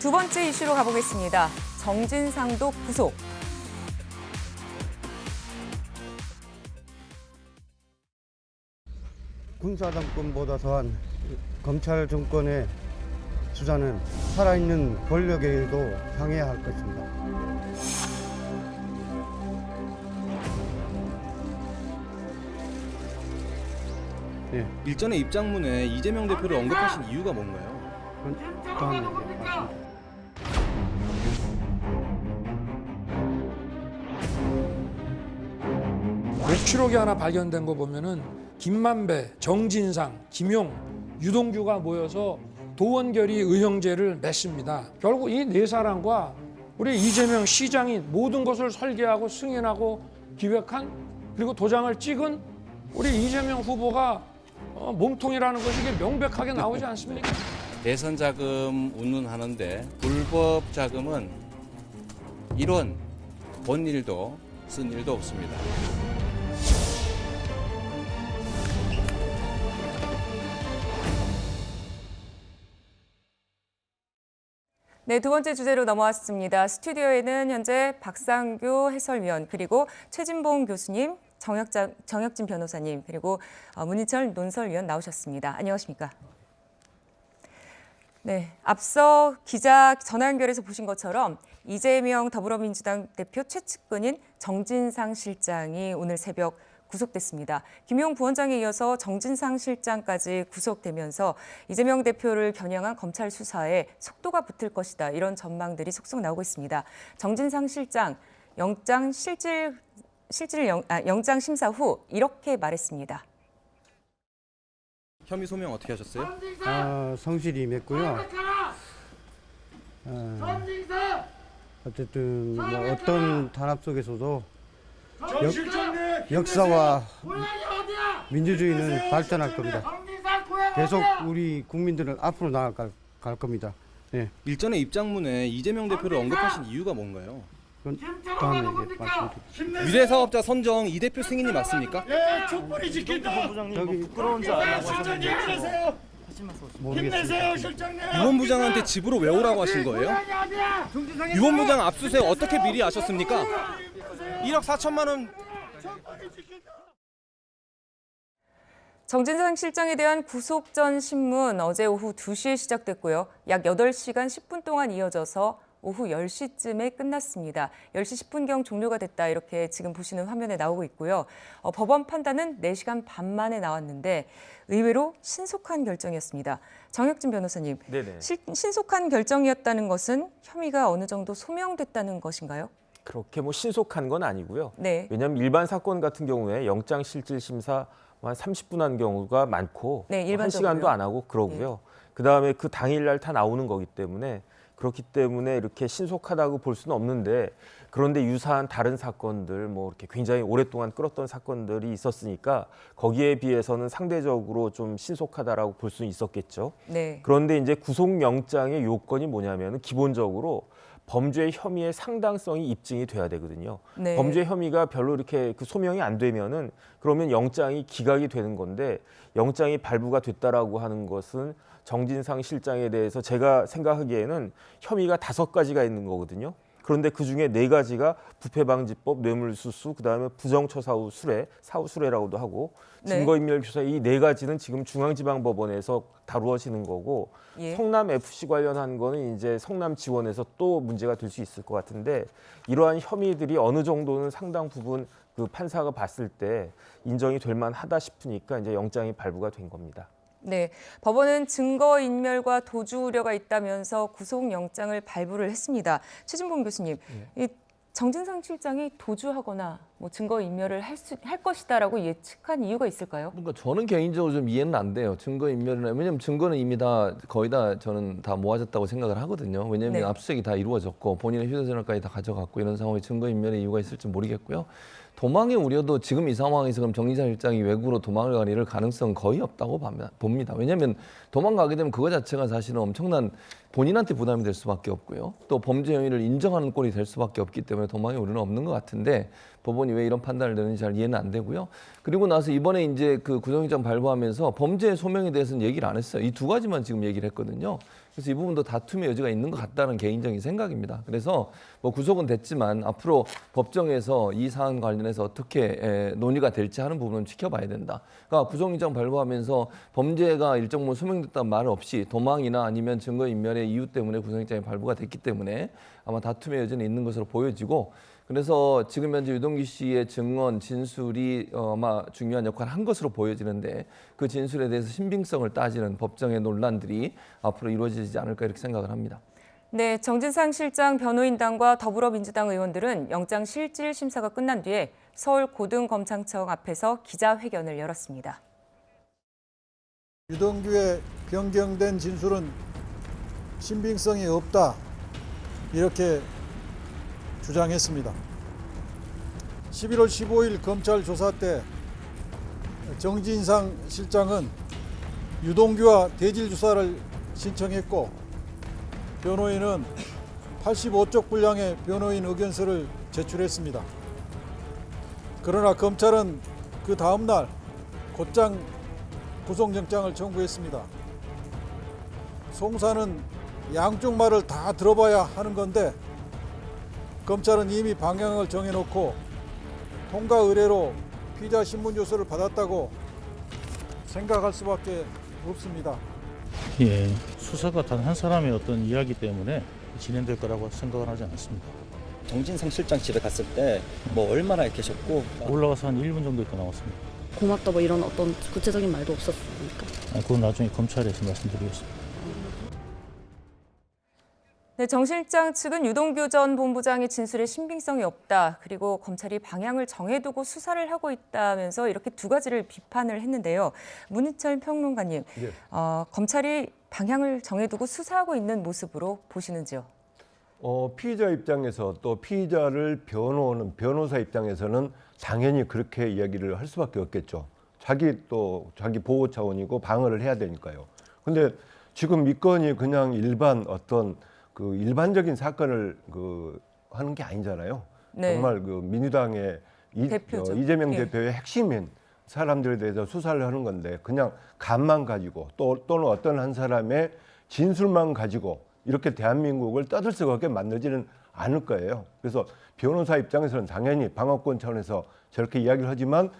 두 번째 이슈로 가보겠습니다. 정진상도 구속. 군사정권보다 더한 검찰 정권의 수사는 살아있는 권력에도 향해야 할 것입니다. 네, 일전에 입장문에 이재명 대표를 언급하신 이유가 뭔가요? 그런 얘기 맞습니다. 녹취록이 하나 발견된 거 보면은 김만배, 정진상, 김용, 유동규가 모여서 도원결의 의형제를 맺습니다. 결국 이 네 사람과 우리 이재명 시장이 모든 것을 설계하고 승인하고 기획한 그리고 도장을 찍은 우리 이재명 후보가 몸통이라는 것이 이게 명백하게 나오지 않습니까? 대선 자금 운운하는데 불법 자금은 이론 본 일도 쓴 일도 없습니다. 네, 두 번째 주제로 넘어왔습니다. 스튜디오에는 현재 박상규 해설위원, 그리고 최진봉 교수님, 정혁진 변호사님, 그리고 문희철 논설위원 나오셨습니다. 안녕하십니까? 네, 앞서 기자 전화 연결해서 보신 것처럼 이재명 더불어민주당 대표 최측근인 정진상 실장이 오늘 새벽 구속됐습니다. 김용 부원장에 이어서 정진상 실장까지 구속되면서 이재명 대표를 겨냥한 검찰 수사에 속도가 붙을 것이다. 이런 전망들이 속속 나오고 있습니다. 정진상 실장 영장 심사 후 이렇게 말했습니다. 혐의 소명 어떻게 하셨어요? 성실히 맺고요. 어쨌든 뭐 어떤 단합 속에서도 역사와 민주주의는 발전할 겁니다. 계속 우리 국민들은 앞으로 나아갈 겁니다. 네. 일전에 입장문에 이재명 대표를 언급하신 이유가 뭔가요? 그건 다음에 말씀드릴게요. 유대사업자 선정 이 대표 승인이 맞습니까? 예, 촛불이 지킨다. 여기 부끄러운 줄 알고 실장님 힘내세요. 힘내세요, 실장님. 유원 부장한테 집으로 왜 오라고 하신 거예요? 유원 부장 압수수색 어떻게 미리 아셨습니까? 1억 4천만 원. 정진상 실장에 대한 구속 전 신문 어제 오후 2시에 시작됐고요. 약 8시간 10분 동안 이어져서 오후 10시쯤에 끝났습니다. 10시 10분경 종료가 됐다, 이렇게 지금 보시는 화면에 나오고 있고요. 법원 판단은 4시간 반 만에 나왔는데 의외로 신속한 결정이었습니다. 정혁진 변호사님, 신속한 결정이었다는 것은 혐의가 어느 정도 소명됐다는 것인가요? 그렇게 뭐 신속한 건 아니고요. 네. 왜냐하면 일반 사건 같은 경우에 영장 실질 심사 한 30분 한 경우가 많고 네, 일반적으로요. 1시간도 안 하고 그러고요. 네. 그다음에 그 당일날 다 나오는 거기 때문에 그렇기 때문에 이렇게 신속하다고 볼 수는 없는데, 그런데 유사한 다른 사건들 뭐 이렇게 굉장히 오랫동안 끌었던 사건들이 있었으니까 거기에 비해서는 상대적으로 좀 신속하다라고 볼 수는 있었겠죠. 네. 그런데 이제 구속영장의 요건이 뭐냐면은 기본적으로 범죄 혐의의 상당성이 입증이 돼야 되거든요. 네. 범죄 혐의가 별로 이렇게 그 소명이 안 되면은 그러면 영장이 기각이 되는 건데, 영장이 발부가 됐다라고 하는 것은 정진상 실장에 대해서 제가 생각하기에는 혐의가 5가지가 있는 거거든요. 그런데 그중에 4가지가 부패방지법, 뇌물수수, 그다음에 부정처사후 수뢰, 사후수뢰라고도 하고 증거인멸교사, 이 4가지는 지금 중앙지방법원에서 다루어지는 거고, 예. 성남FC 관련한 거는 이제 성남지원에서 또 문제가 될 수 있을 것 같은데, 이러한 혐의들이 어느 정도는 상당 부분 그 판사가 봤을 때 인정이 될 만하다 싶으니까 이제 영장이 발부가 된 겁니다. 네, 법원은 증거인멸과 도주 우려가 있다면서 구속영장을 발부를 했습니다. 최진봉 교수님, 이 정진상 실장이 도주하거나 뭐 증거인멸을 할 것이다라고 예측한 이유가 있을까요? 그러니까 저는 개인적으로 좀 이해는 안 돼요. 증거인멸이나, 왜냐하면 증거는 이미 다 거의 다 저는 다 모아졌다고 생각을 하거든요. 왜냐하면 네. 압수수색이 다 이루어졌고 본인의 휴대전화까지 다 가져갔고, 이런 상황에 증거인멸의 이유가 있을지 모르겠고요. 도망의 우려도 지금 이 상황에서 그럼 정진상 실장이 외국으로 도망을 가릴 가능성은 거의 없다고 봅니다. 왜냐하면 도망가게 되면 그거 자체가 사실은 엄청난 본인한테 부담이 될 수밖에 없고요. 또 범죄 혐의를 인정하는 꼴이 될 수밖에 없기 때문에 도망의 우려는 없는 것 같은데, 법원이 왜 이런 판단을 내는지 잘 이해는 안 되고요. 그리고 나서 이번에 이제 그 구속영장 발부하면서 범죄 소명에 대해서는 얘기를 안 했어요. 이 2가지만 지금 얘기를 했거든요. 그래서 이 부분도 다툼의 여지가 있는 것 같다는 개인적인 생각입니다. 그래서 뭐 구속은 됐지만 앞으로 법정에서 이 사안 관련해서 어떻게 논의가 될지 하는 부분은 지켜봐야 된다. 그러니까 구속영장 발부하면서 범죄가 일정 부분 소명됐다는 말 없이 도망이나 아니면 증거인멸의 이유 때문에 구속영장이 발부가 됐기 때문에 아마 다툼의 여지는 있는 것으로 보여지고, 그래서 지금 현재 유동규 씨의 증언, 진술이 아마 중요한 역할을 한 것으로 보여지는데, 그 진술에 대해서 신빙성을 따지는 법정의 논란들이 앞으로 이루어지지 않을까 이렇게 생각을 합니다. 네, 정진상 실장 변호인단과 더불어민주당 의원들은 영장 실질 심사가 끝난 뒤에 서울고등검찰청 앞에서 기자회견을 열었습니다. 유동규의 변경된 진술은 신빙성이 없다, 이렇게 주장했습니다. 11월 15일 검찰 조사 때 정진상 실장은 유동규와 대질 조사를 신청했고, 변호인은 85쪽 분량의 변호인 의견서를 제출했습니다. 그러나 검찰은 그 다음 날 곧장 구속영장을 청구했습니다. 송사는 양쪽 말을 다 들어봐야 하는 건데, 검찰은 이미 방향을 정해놓고 통과 의뢰로 피의자 신문 요소를 받았다고 생각할 수밖에 없습니다. 예, 수사가 단 한 사람의 어떤 이야기 때문에 진행될 거라고 생각은 하지 않습니다. 정진상 실장 집에 갔을 때 뭐 얼마나 계셨고 올라가서 한 1분 정도 있다 나왔습니다. 고맙다 뭐 이런 어떤 구체적인 말도 없었습니까? 그건 나중에 검찰에서 말씀드리겠습니다. 네, 정 실장 측은 유동규 전 본부장의 진술에 신빙성이 없다, 그리고 검찰이 방향을 정해두고 수사를 하고 있다면서 이렇게 두 가지를 비판을 했는데요. 문희철 평론가님, 네. 검찰이 방향을 정해두고 수사하고 있는 모습으로 보시는지요? 피의자 입장에서 또 피의자를 변호하는 변호사 입장에서는 당연히 그렇게 이야기를 할 수밖에 없겠죠. 자기 보호 차원이고 방어를 해야 되니까요. 근데 지금 이 건이 그냥 일반 일반적인 사건을 하는 게 아니잖아요. 네. 정말 민주당의 이재명 예. 대표의 핵심인 사람들에 대해서 수사를 하는 건데, 그냥 간만 가지고 또는 어떤 한 사람의 진술만 가지고 이렇게 대한민국을 떠들썩하게 만들지는 않을 거예요. 그래서 변호사 입장에서는 당연히 방어권 차원에서 저렇게 이야기를 하지만,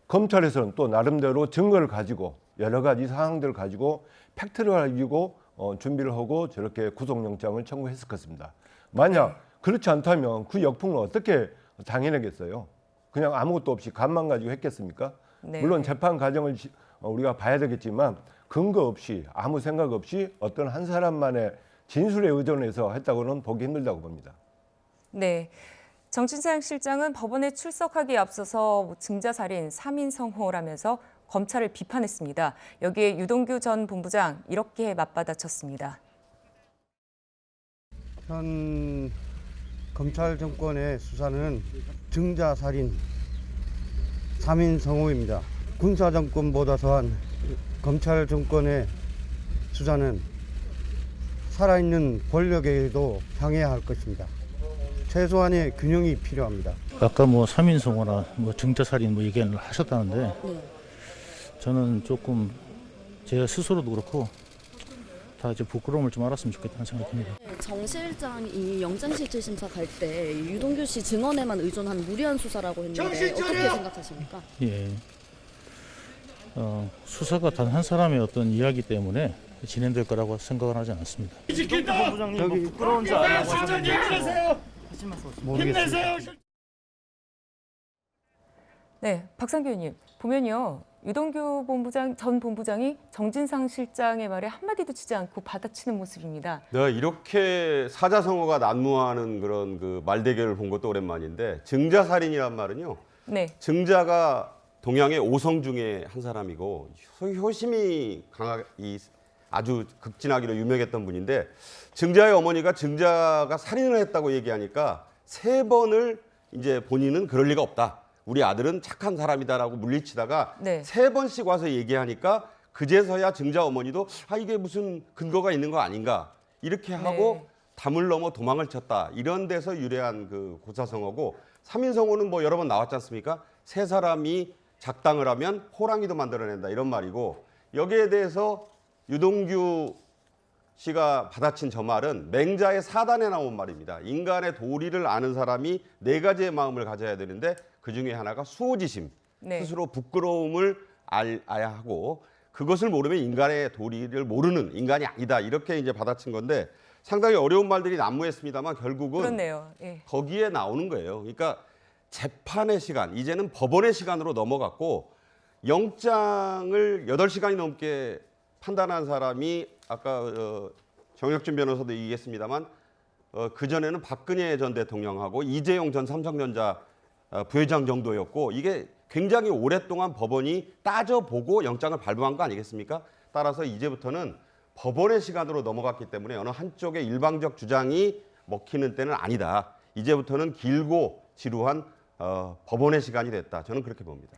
검찰에서는 또 나름대로 증거를 가지고 여러 가지 사항들을 가지고 팩트를 가지고 준비를 하고 저렇게 구속영장을 청구했을 것입니다. 만약 그렇지 않다면 그 역풍을 어떻게 당해내겠어요? 그냥 아무것도 없이 간만 가지고 했겠습니까? 네. 물론 재판 과정을 우리가 봐야 되겠지만, 근거 없이 아무 생각 없이 어떤 한 사람만의 진술에 의존해서 했다고는 보기 힘들다고 봅니다. 네. 정진상 실장은 법원에 출석하기에 앞서서 증자살인 3인 성호라면서 검찰을 비판했습니다. 여기에 유동규 전 본부장 이렇게 맞받아쳤습니다. 현 검찰 정권의 수사는 증자살인 3인 성호입니다. 군사 정권보다 더한 검찰 정권의 수사는 살아있는 권력에도 향해야 할 것입니다. 최소한의 균형이 필요합니다. 아까 뭐 3인 성호나 뭐 증자살인 얘기를 하셨다는데, 네. 저는 조금 제 스스로도 그렇고 다 이제 부끄러움을 좀 알았으면 좋겠다는 생각입니다. 정 실장이 영장실질심사 갈 때 유동규 씨 증언에만 의존한 무리한 수사라고 했는데 어떻게 생각하십니까? 예. 수사가 단 한 사람의 어떤 이야기 때문에 진행될 거라고 생각은 하지 않습니다. 지킨다. 부장님 뭐 부끄러운 줄 알고 하셨는데. 모르겠습니다. 네, 박상규 의원님, 보면요. 유동규 전 본부장이 정진상 실장의 말에 한마디도 치지 않고 받아치는 모습입니다. 네, 이렇게 사자성어가 난무하는 그런 말대결을 본 것도 오랜만인데, 증자살인이란 말은요. 네. 증자가 동양의 5성 중에 한 사람이고 효심이 아주 극진하기로 유명했던 분인데, 증자의 어머니가 증자가 살인을 했다고 얘기하니까 3번을 이제 본인은 그럴 리가 없다, 우리 아들은 착한 사람이다라고 물리치다가 네. 3번씩 와서 얘기하니까 그제서야 증자 어머니도 이게 무슨 근거가 있는 거 아닌가 이렇게 하고 네. 담을 넘어 도망을 쳤다, 이런 데서 유래한 고사성어고, 3인성어는 뭐 여러 번 나왔지 않습니까? 3사람이 작당을 하면 호랑이도 만들어낸다, 이런 말이고, 여기에 대해서 유동규 씨가 받아친 저 말은 맹자의 사단에 나온 말입니다. 인간의 도리를 아는 사람이 네 가지의 마음을 가져야 되는데 그중에 하나가 수호지심, 네. 스스로 부끄러움을 알아야 하고 그것을 모르면 인간의 도리를 모르는 인간이 아니다. 이렇게 이제 받아친 건데 상당히 어려운 말들이 난무했습니다만 결국은 그렇네요. 예. 거기에 나오는 거예요. 그러니까 재판의 시간, 이제는 법원의 시간으로 넘어갔고 영장을 8시간이 넘게 판단한 사람이 아까 정혁준 변호사도 얘기했습니다만 그전에는 박근혜 전 대통령하고 이재용 전 삼성전자 부회장 정도였고 이게 굉장히 오랫동안 법원이 따져보고 영장을 발부한 거 아니겠습니까? 따라서 이제부터는 법원의 시간으로 넘어갔기 때문에 어느 한쪽의 일방적 주장이 먹히는 때는 아니다. 이제부터는 길고 지루한 법원의 시간이 됐다. 저는 그렇게 봅니다.